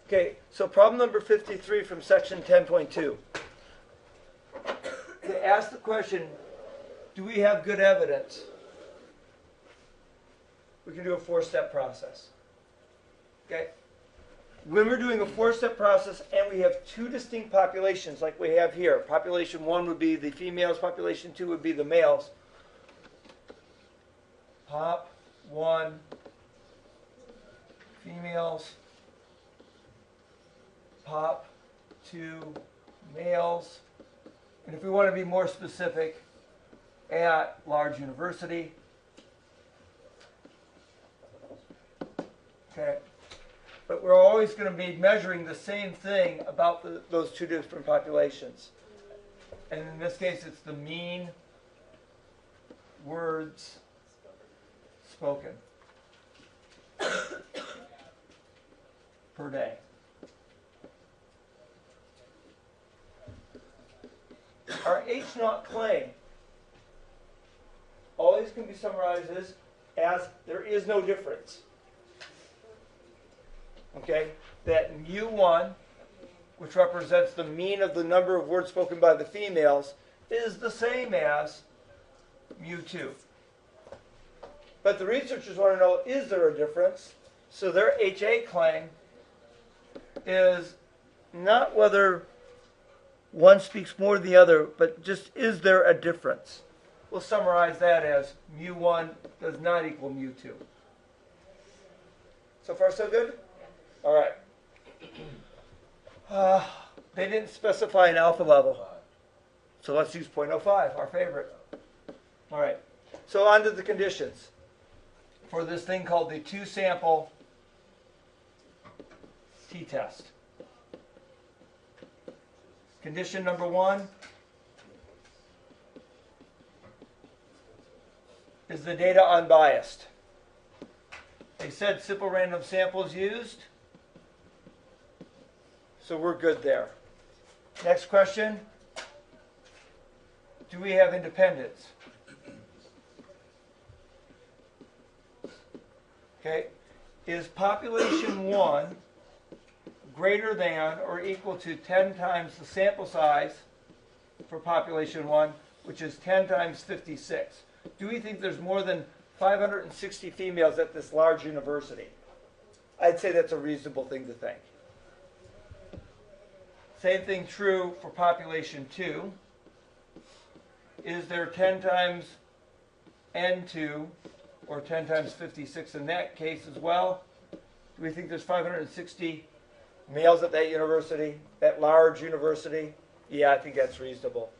Okay, so problem number 53 from section 10.2. They ask the question, do we have good evidence? We can do a four-step process. Okay? When we're doing a four-step process and we have two distinct populations like we have here, population 1 would be the females, population 2 would be the males. Pop 1, females, pop 2, males. And if we want to be more specific, at large university. Okay. But we're always going to be measuring the same thing about those two different populations. And in this case, it's the mean words spoken per day. Our H0 claim always can be summarized as there is no difference. Okay, that mu1, which represents the mean of the number of words spoken by the females, is the same as mu2. But the researchers want to know, is there a difference? So their HA claim is not whether one speaks more than the other, but just is there a difference? We'll summarize that as mu1 does not equal mu2. So far, so good? All right. They didn't specify an alpha level. So let's use 0.05, our favorite. All right. So on to the conditions for this thing called the two-sample t-test. Condition number 1 is the data unbiased. They said simple random samples used. So we're good there. Next question. Do we have independence? Okay. Is population 1 greater than or equal to 10 times the sample size for population 1, which is 10 times 56? Do we think there's more than 560 females at this large university? I'd say that's a reasonable thing to think. Same thing true for population 2. Is there 10 times N2 or 10 times 56 in that case as well? Do we think there's 560 males at that university, that large university? Yeah, I think that's reasonable.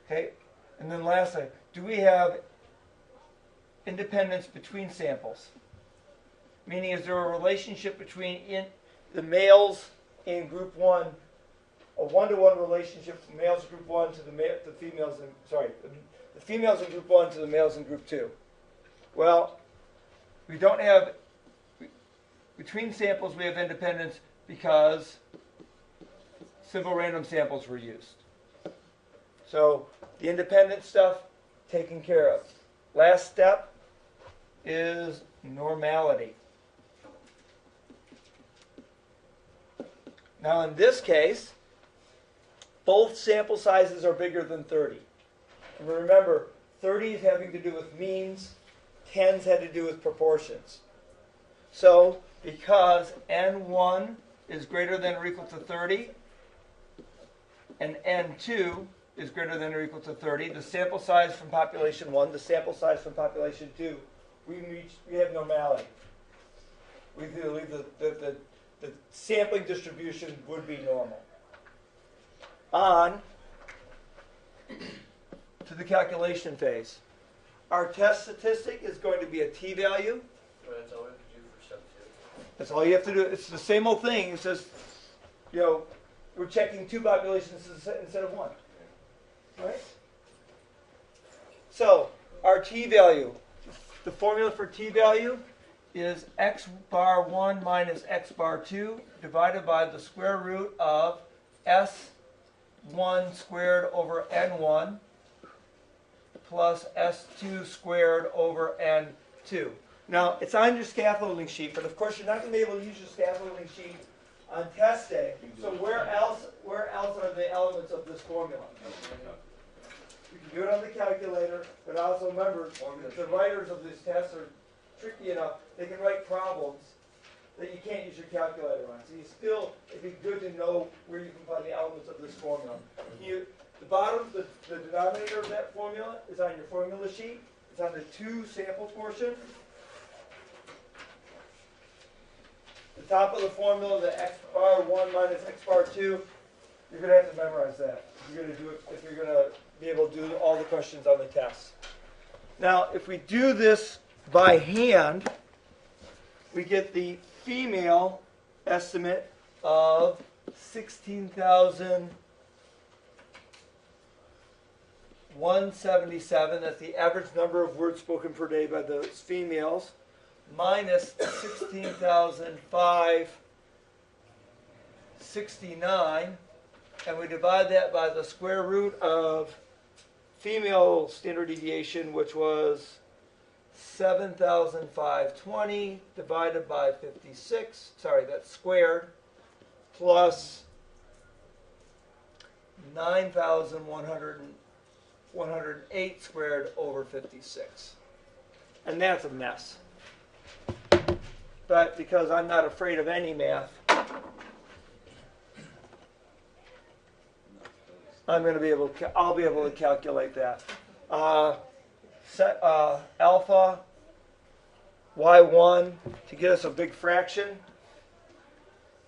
Okay, and then lastly, do we have independence between samples? Meaning, is there a relationship between the males in group 1, a one-to-one relationship from males in group 1 to the females in, the females in group 1 to the males in group 2? Well, we don't have, between samples we have independence because simple random samples were used. So the independent stuff taken care of. Last step is normality. Now in this case, both sample sizes are bigger than 30. And remember, 30 is having to do with means, 10s had to do with proportions. So because N1 is greater than or equal to 30, and N2 is greater than or equal to 30, the sample size from population 1, the sample size from population 2, we have normality. We believe the sampling distribution would be normal. On to the calculation phase. Our test statistic is going to be a t-value. Well, that's all we have to do for step 2. That's all you have to do. It's the same old thing. It says, we're checking 2 populations instead of 1. Right? So, our t-value, the formula for t-value is x bar 1 minus x bar 2 divided by the square root of s1 squared over n1 plus s2 squared over n2. Now, it's on your scaffolding sheet, but of course you're not going to be able to use your scaffolding sheet on test day. So where else are the elements of this formula? You can do it on the calculator, but also remember that the writers of this test are tricky enough. They can write problems that you can't use your calculator on. So it'd be good to know where you can find the elements of this formula. The bottom, the denominator of that formula is on your formula sheet. It's on the 2 sample portion. The top of the formula, the x bar 1 minus x bar 2, you're going to have to memorize that. You're going to do it if you're going to be able to do all the questions on the test. Now, if we do this by hand, we get the female estimate of 16,177. That's the average number of words spoken per day by those females, minus 16,569, and we divide that by the square root of female standard deviation, which was 7,520 divided by 56, sorry, that's squared, plus 9,108 squared over 56. And that's a mess. But because I'm not afraid of any math, I'll be able to calculate that. Alpha y1 to get us a big fraction.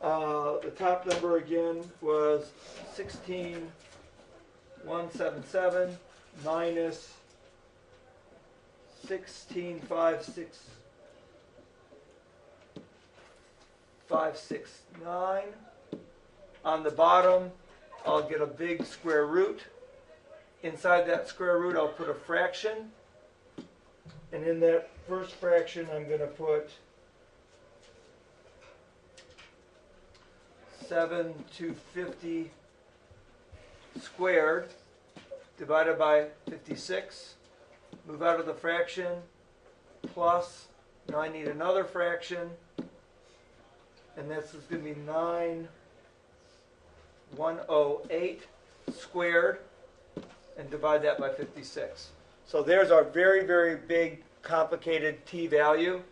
The top number again was 16,177 minus 16,569. On the bottom, I'll get a big square root. Inside that square root, I'll put a fraction. And in that first fraction, I'm going to put 7,250 squared divided by 56. Move out of the fraction, plus, now I need another fraction, and this is going to be 9,108 squared, and divide that by 56. So there's our very, very big, complicated t-value.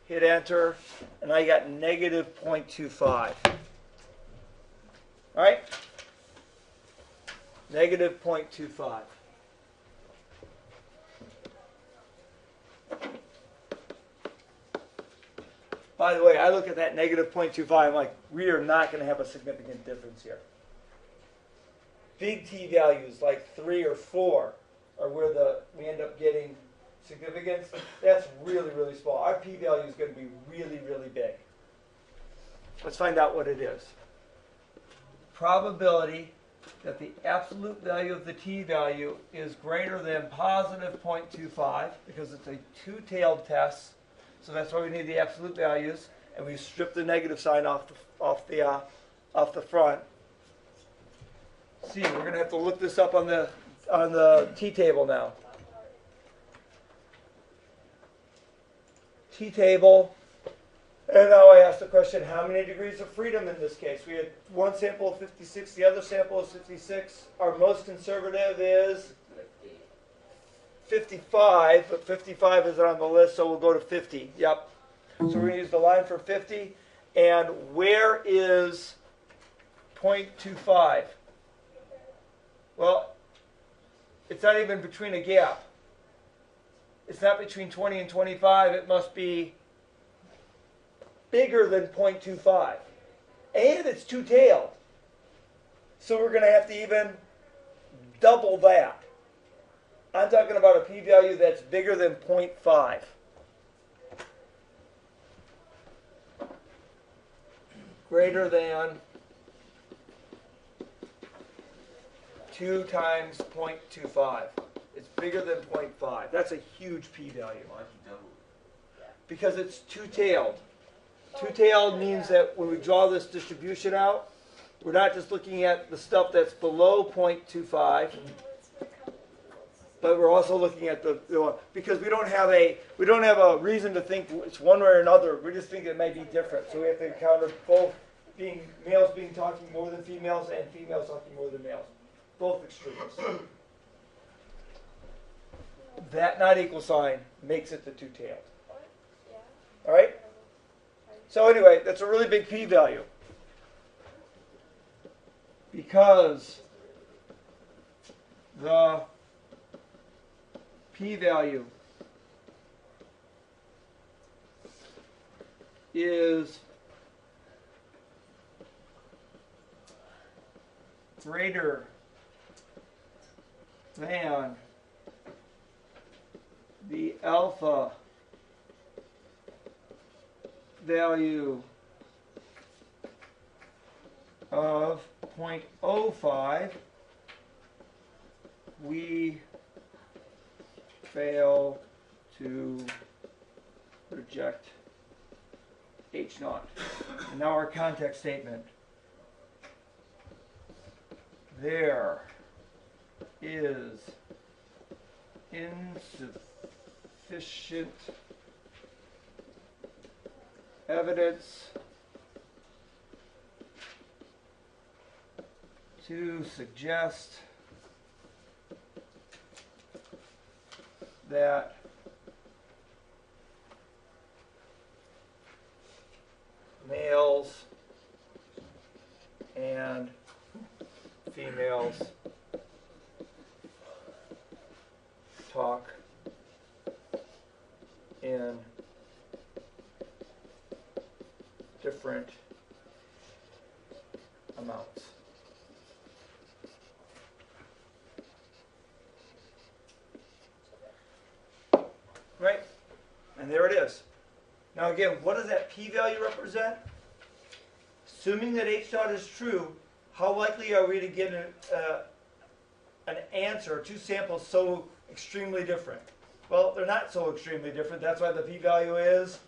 Hit enter, and I got negative 0.25. All right? Negative 0.25. By the way, I look at that negative 0.25, I'm like, we are not going to have a significant difference here. Big t-values like 3 or 4 are where we end up getting significance. That's really, really small. Our p-value is going to be really, really big. Let's find out what it is. Probability that the absolute value of the t-value is greater than positive 0.25, because it's a two-tailed test, so that's why we need the absolute values, and we strip the negative sign off the front. See, we're going to have to look this up on the t-table now. T-table, and now I ask the question, how many degrees of freedom in this case? We had one sample of 56, the other sample is 56. Our most conservative is 55, but 55 isn't on the list, so we'll go to 50. Yep. So we're going to use the line for 50. And where is 0.25? Well, it's not even between a gap. It's not between 20 and 25. It must be bigger than 0.25. And it's two-tailed. So we're going to have to even double that. I'm talking about a p-value that's bigger than 0.5. Greater than 2 times 0.25. It's bigger than 0.5. That's a huge p-value. Because it's two-tailed. Two-tailed means that when we draw this distribution out, we're not just looking at the stuff that's below 0.25, but we're also looking at because we don't have a reason to think it's one way or another. We just think it may be different. So we have to encounter both males being talking more than females and females talking more than males. Both extremes. That not equal sign makes it the two-tailed. All right? So anyway, that's a really big p-value. Because the p-value is greater than the alpha value of 0.05, we fail to reject H naught. And now our context statement. There is insufficient evidence to suggest that males and females talk in different amounts. Right? And there it is. Now again, what does that p-value represent? Assuming that H naught is true, how likely are we to get an answer, two samples so extremely different? Well, they're not so extremely different. That's why the p-value is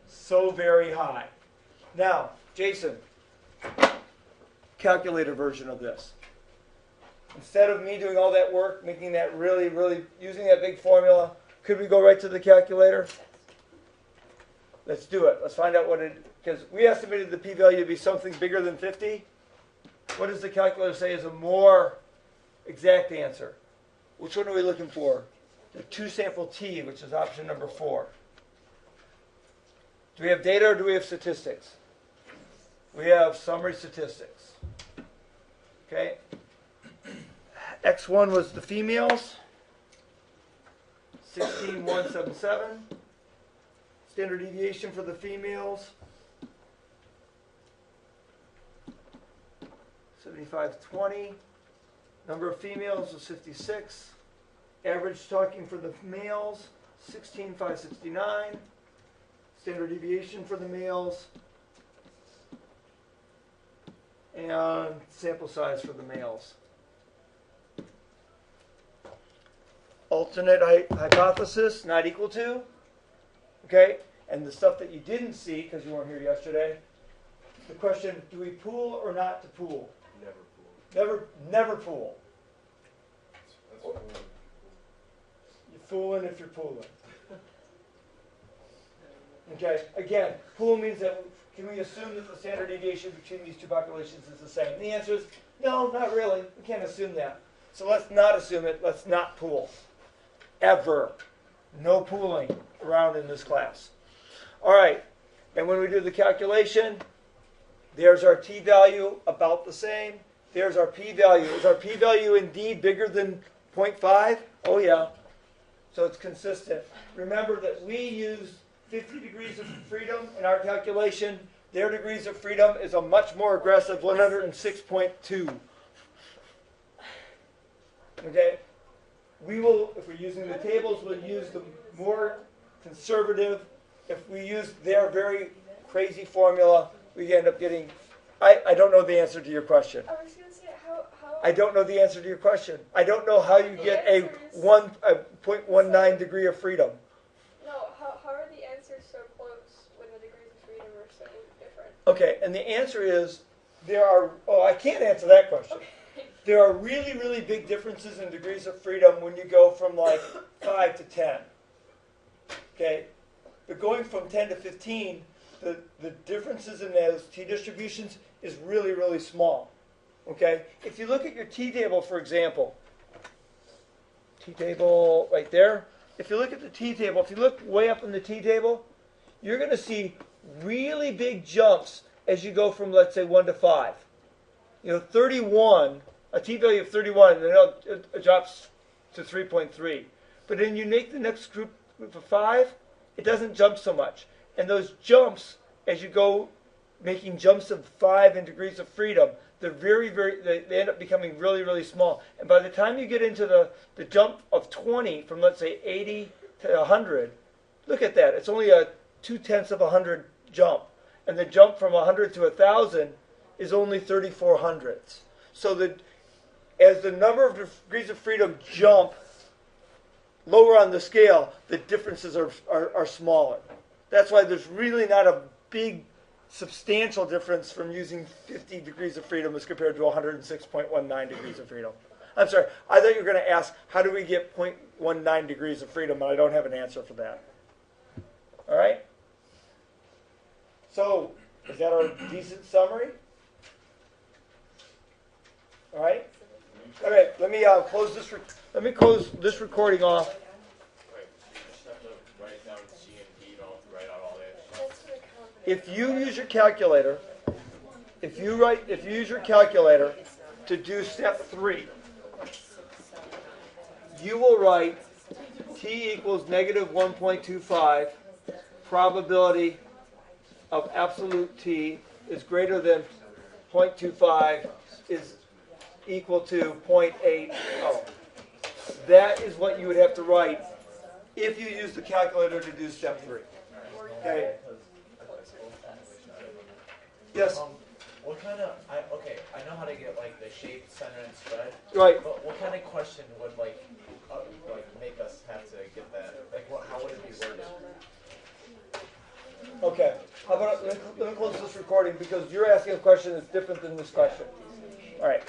so very high. Now, Jason, calculator version of this. Instead of me doing all that work, making that really, using that big formula, could we go right to the calculator? Let's do it. Let's find out what it, because we estimated the p-value to be something bigger than 50. What does the calculator say is a more exact answer? Which one are we looking for? The two-sample T, which is option number 4. Do we have data or do we have statistics? We have summary statistics. Okay. X1 was the females. 16177. Standard deviation for the females. 7520. Number of females was 56. Average talking for the males, 16569. Standard deviation for the males. And sample size for the males. Alternate hypothesis, not equal to. Okay? And the stuff that you didn't see, because you weren't here yesterday, the question, do we pool or not to pool? Never pool. Never pool. That's what You're fooling if you're pooling. Okay, again, pool means that, can we assume that the standard deviation between these two populations is the same? And the answer is, no, not really. We can't assume that. So let's not assume it. Let's not pool. Ever. No pooling around in this class. All right, and when we do the calculation, there's our t-value, about the same. There's our p-value. Is our p-value indeed bigger than 0.5? Oh, yeah. So it's consistent. Remember that we use 50 degrees of freedom in our calculation. Their degrees of freedom is a much more aggressive 106.2. Okay? We will, if we're using the tables, we'll use the more conservative. If we use their very crazy formula, we end up getting, I don't know the answer to your question. I was going to say, how I don't know the answer to your question. I don't know how you get a 0.19 degree of freedom. No, how are the answers so close when the degrees of freedom are so different? Okay, and the answer is, there are, I can't answer that question. Okay. There are really, really big differences in degrees of freedom when you go from like 5 to 10. Okay? But going from 10 to 15, the differences in those t distributions is really, really small. Okay? If you look at your t-table, for example, t-table right there. If you look at the t-table, if you look way up in the t-table, you're going to see really big jumps as you go from, let's say, 1 to 5. 31, a t-value of 31, and then it drops to 3.3. But then you make the next group of 5, it doesn't jump so much. And those jumps, as you go making jumps of 5 in degrees of freedom, they're they end up becoming really, really small. And by the time you get into the jump of 20 from, let's say, 80 to 100, look at that. It's only a 0.2 of a 100 jump. And the jump from 100 to 1,000 is only 34 hundredths. So as the number of degrees of freedom jump lower on the scale, the differences are smaller. That's why there's really not a big substantial difference from using 50 degrees of freedom as compared to 106.19 degrees of freedom. I'm sorry, I thought you were going to ask, how do we get 0.19 degrees of freedom, and I don't have an answer for that. All right? So, is that a decent summary? All right? Okay, let me close this recording off. If you use your calculator, to do step 3, you will write t equals negative 1.25, probability of absolute t is greater than 0.25 is equal to 0.80. That is what you would have to write if you use the calculator to do step 3. Okay. Yes. What kind of I know how to get like the shape, center, and spread. Right. But what kind of question would like make us have to get that? Like, how would it be worded? Okay. How about let me close this recording because you're asking a question that's different than this question. All right.